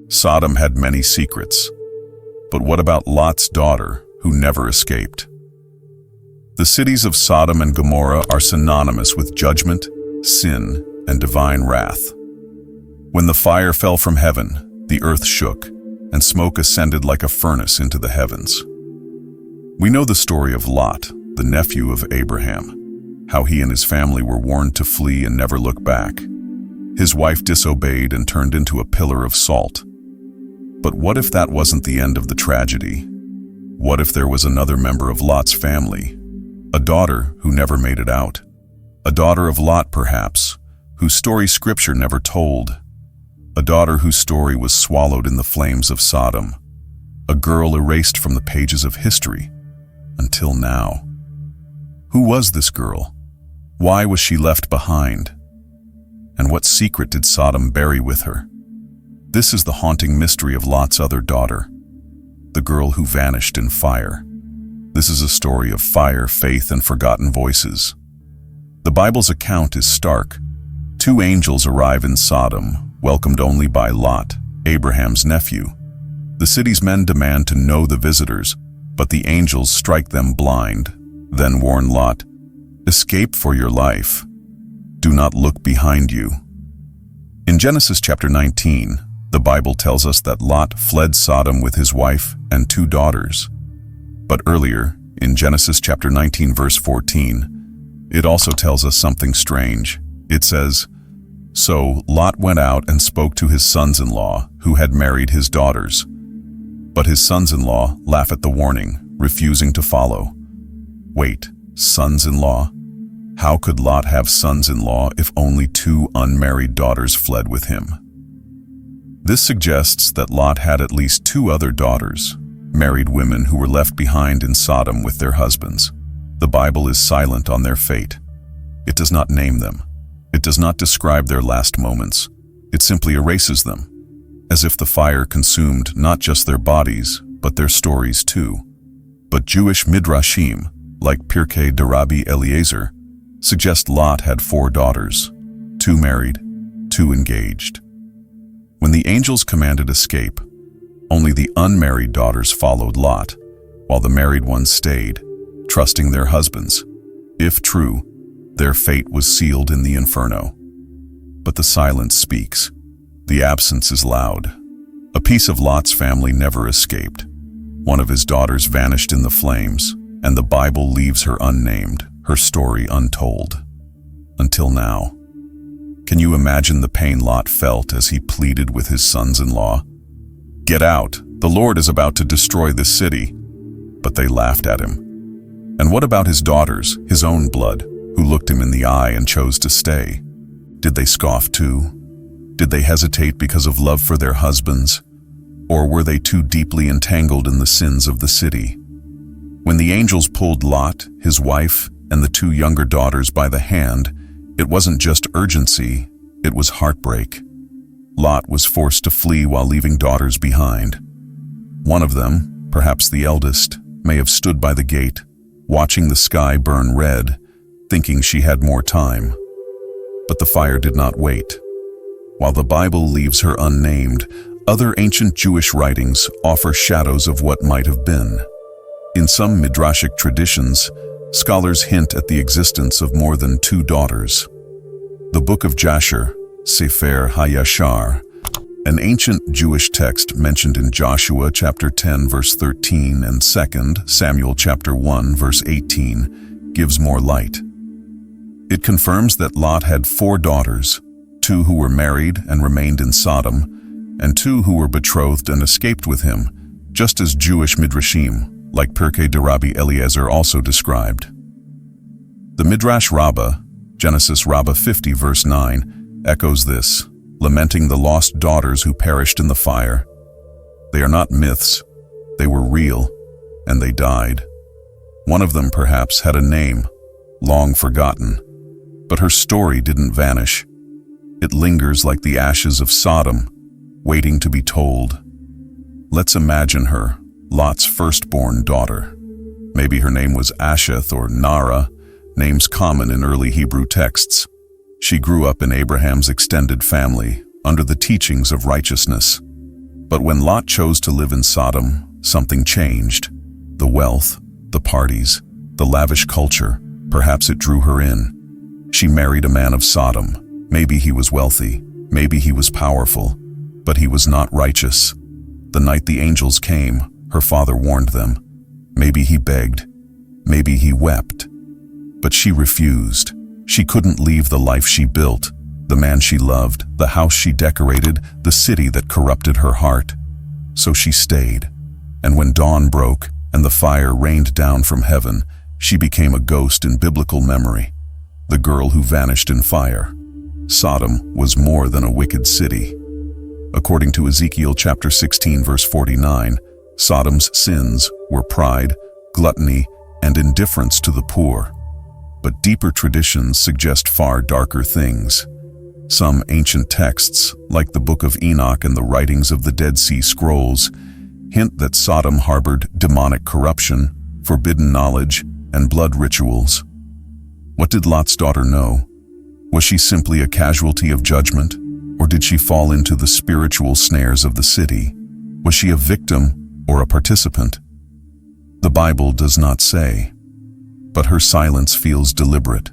Sodom had many secrets. But what about Lot's daughter, who never escaped? The cities of Sodom and Gomorrah are synonymous with judgment, sin, and divine wrath. When the fire fell from heaven, the earth shook, and smoke ascended like a furnace into the heavens. We know the story of Lot, the nephew of Abraham, how he and his family were warned to flee and never look back. His wife disobeyed and turned into a pillar of salt. But what if that wasn't the end of the tragedy? What if there was another member of Lot's family? A daughter who never made it out. A daughter of Lot, perhaps, whose story Scripture never told. A daughter whose story was swallowed in the flames of Sodom. A girl erased from the pages of history, until now. Who was this girl? Why was she left behind? And what secret did Sodom bury with her? This is the haunting mystery of Lot's other daughter, the girl who vanished in fire. This is a story of fire, faith, and forgotten voices. The Bible's account is stark. Two angels arrive in Sodom, welcomed only by Lot, Abraham's nephew. The city's men demand to know the visitors, but the angels strike them blind, then warn Lot, "Escape for your life. Do not look behind you." In Genesis chapter 19, the Bible tells us that Lot fled Sodom with his wife and 2 daughters. But earlier, in Genesis chapter 19 verse 14, it also tells us something strange. It says, "So Lot went out and spoke to his sons-in-law, who had married his daughters. But his sons-in-law laugh at the warning, refusing to follow." Wait, sons-in-law? How could Lot have sons-in-law if only 2 unmarried daughters fled with him? This suggests that Lot had at least 2 other daughters, married women who were left behind in Sodom with their husbands. The Bible is silent on their fate. It does not name them. It does not describe their last moments. It simply erases them, as if the fire consumed not just their bodies, but their stories too. But Jewish midrashim, like Pirkei de Rabbi Eliezer, suggest Lot had 4 daughters, 2 married, 2 engaged. When the angels commanded escape, only the unmarried daughters followed Lot, while the married ones stayed, trusting their husbands. If true, their fate was sealed in the inferno. But the silence speaks. The absence is loud. A piece of Lot's family never escaped. One of his daughters vanished in the flames, and the Bible leaves her unnamed, her story untold. Until now. Can you imagine the pain Lot felt as he pleaded with his sons-in-law? "Get out! The Lord is about to destroy this city." But they laughed at him. And what about his daughters, his own blood, who looked him in the eye and chose to stay? Did they scoff too? Did they hesitate because of love for their husbands? Or were they too deeply entangled in the sins of the city? When the angels pulled Lot, his wife, and the 2 younger daughters by the hand, it wasn't just urgency, it was heartbreak. Lot was forced to flee while leaving daughters behind. One of them, perhaps the eldest, may have stood by the gate, watching the sky burn red, thinking she had more time. But the fire did not wait. While the Bible leaves her unnamed, other ancient Jewish writings offer shadows of what might have been. In some midrashic traditions, scholars hint at the existence of more than 2 daughters. The Book of Jasher, Sefer HaYashar, an ancient Jewish text mentioned in Joshua chapter 10 verse 13 and 2 Samuel chapter 1 verse 18, gives more light. It confirms that Lot had 4 daughters, 2 who were married and remained in Sodom, and 2 who were betrothed and escaped with him, just as Jewish midrashim, like Pirkei de Rabbi Eliezer, also described. The Midrash Rabbah, Genesis Rabbah 50 verse 9, echoes this, lamenting the lost daughters who perished in the fire. They are not myths, they were real, and they died. One of them perhaps had a name, long forgotten, but her story didn't vanish. It lingers like the ashes of Sodom, waiting to be told. Let's imagine her, Lot's firstborn daughter. Maybe her name was Asheth or Nara, names common in early Hebrew texts. She grew up in Abraham's extended family, under the teachings of righteousness. But when Lot chose to live in Sodom, something changed. The wealth, the parties, the lavish culture, perhaps it drew her in. She married a man of Sodom. Maybe he was wealthy, maybe he was powerful, but he was not righteous. The night the angels came, her father warned them. Maybe he begged, maybe he wept. But she refused. She couldn't leave the life she built, the man she loved, the house she decorated, the city that corrupted her heart. So she stayed. And when dawn broke and the fire rained down from heaven, she became a ghost in biblical memory, the girl who vanished in fire. Sodom was more than a wicked city. According to Ezekiel chapter 16 verse 49, Sodom's sins were pride, gluttony, and indifference to the poor. But deeper traditions suggest far darker things. Some ancient texts, like the Book of Enoch and the writings of the Dead Sea Scrolls, hint that Sodom harbored demonic corruption, forbidden knowledge, and blood rituals. What did Lot's daughter know? Was she simply a casualty of judgment, or did she fall into the spiritual snares of the city? Was she a victim or a participant? The Bible does not say, but her silence feels deliberate,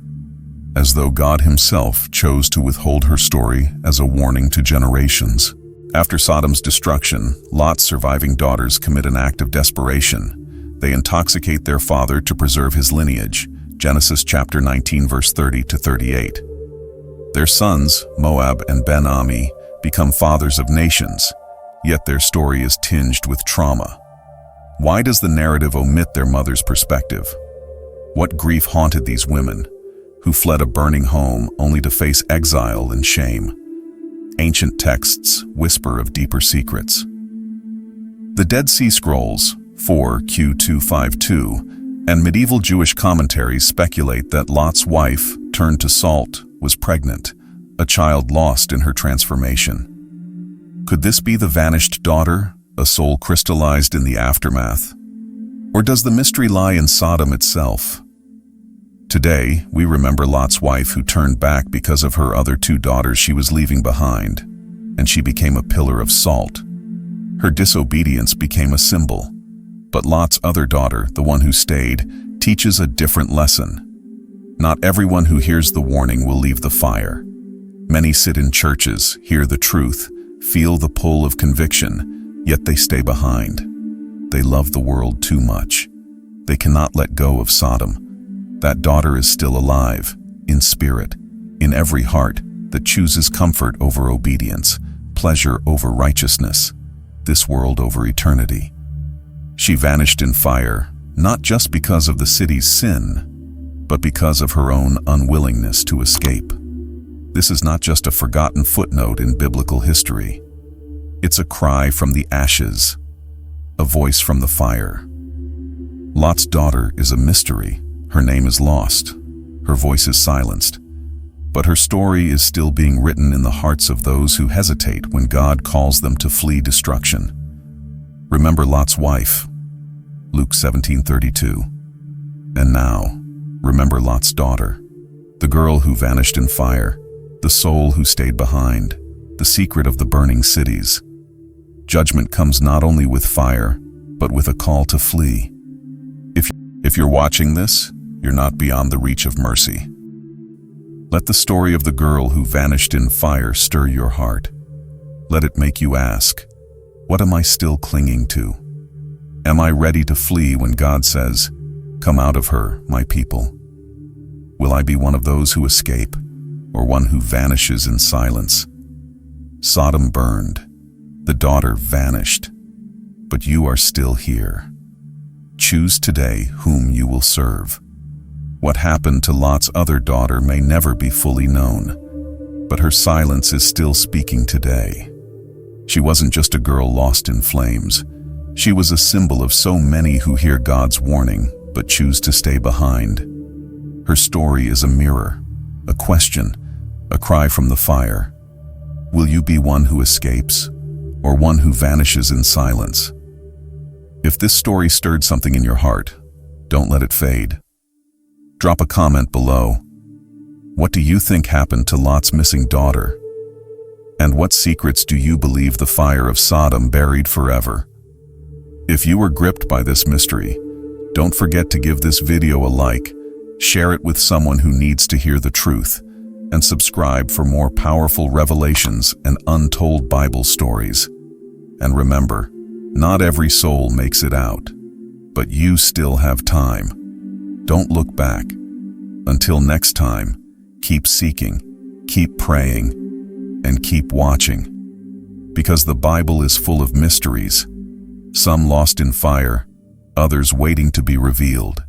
as though God himself chose to withhold her story as a warning to generations. After Sodom's destruction, Lot's surviving daughters commit an act of desperation. They intoxicate their father to preserve his lineage. Genesis chapter 19 verse 30 to 38. Their sons, Moab and Ben-Ami, become fathers of nations, yet their story is tinged with trauma. Why does the narrative omit their mother's perspective? What grief haunted these women, who fled a burning home only to face exile and shame? Ancient texts whisper of deeper secrets. The Dead Sea Scrolls, 4Q252, and medieval Jewish commentaries speculate that Lot's wife, turned to salt, was pregnant, a child lost in her transformation. Could this be the vanished daughter, a soul crystallized in the aftermath? Or does the mystery lie in Sodom itself? Today, we remember Lot's wife who turned back because of her other two daughters she was leaving behind, and she became a pillar of salt. Her disobedience became a symbol. But Lot's other daughter, the one who stayed, teaches a different lesson. Not everyone who hears the warning will leave the fire. Many sit in churches, hear the truth, feel the pull of conviction, yet they stay behind. They love the world too much. They cannot let go of Sodom. That daughter is still alive, in spirit, in every heart that chooses comfort over obedience, pleasure over righteousness, this world over eternity. She vanished in fire, not just because of the city's sin, but because of her own unwillingness to escape. This is not just a forgotten footnote in biblical history. It's a cry from the ashes, a voice from the fire. Lot's daughter is a mystery. Her name is lost. Her voice is silenced. But her story is still being written in the hearts of those who hesitate when God calls them to flee destruction. Remember Lot's wife, Luke 17:32. And now, remember Lot's daughter, the girl who vanished in fire, the soul who stayed behind, the secret of the burning cities. Judgment comes not only with fire, but with a call to flee. If you're watching this, you're not beyond the reach of mercy. Let the story of the girl who vanished in fire stir your heart. Let it make you ask, what am I still clinging to? Am I ready to flee when God says, "Come out of her, my people"? Will I be one of those who escape, or one who vanishes in silence? Sodom burned, the daughter vanished, but you are still here. Choose today whom you will serve. What happened to Lot's other daughter may never be fully known, but her silence is still speaking today. She wasn't just a girl lost in flames. She was a symbol of so many who hear God's warning but choose to stay behind. Her story is a mirror, a question, a cry from the fire. Will you be one who escapes, or one who vanishes in silence? If this story stirred something in your heart, don't let it fade. Drop a comment below. What do you think happened to Lot's missing daughter? And what secrets do you believe the fire of Sodom buried forever? If you were gripped by this mystery, don't forget to give this video a like, share it with someone who needs to hear the truth, and subscribe for more powerful revelations and untold Bible stories. And remember, not every soul makes it out, but you still have time. Don't look back. Until next time, keep seeking, keep praying, and keep watching. Because the Bible is full of mysteries, some lost in fire, others waiting to be revealed.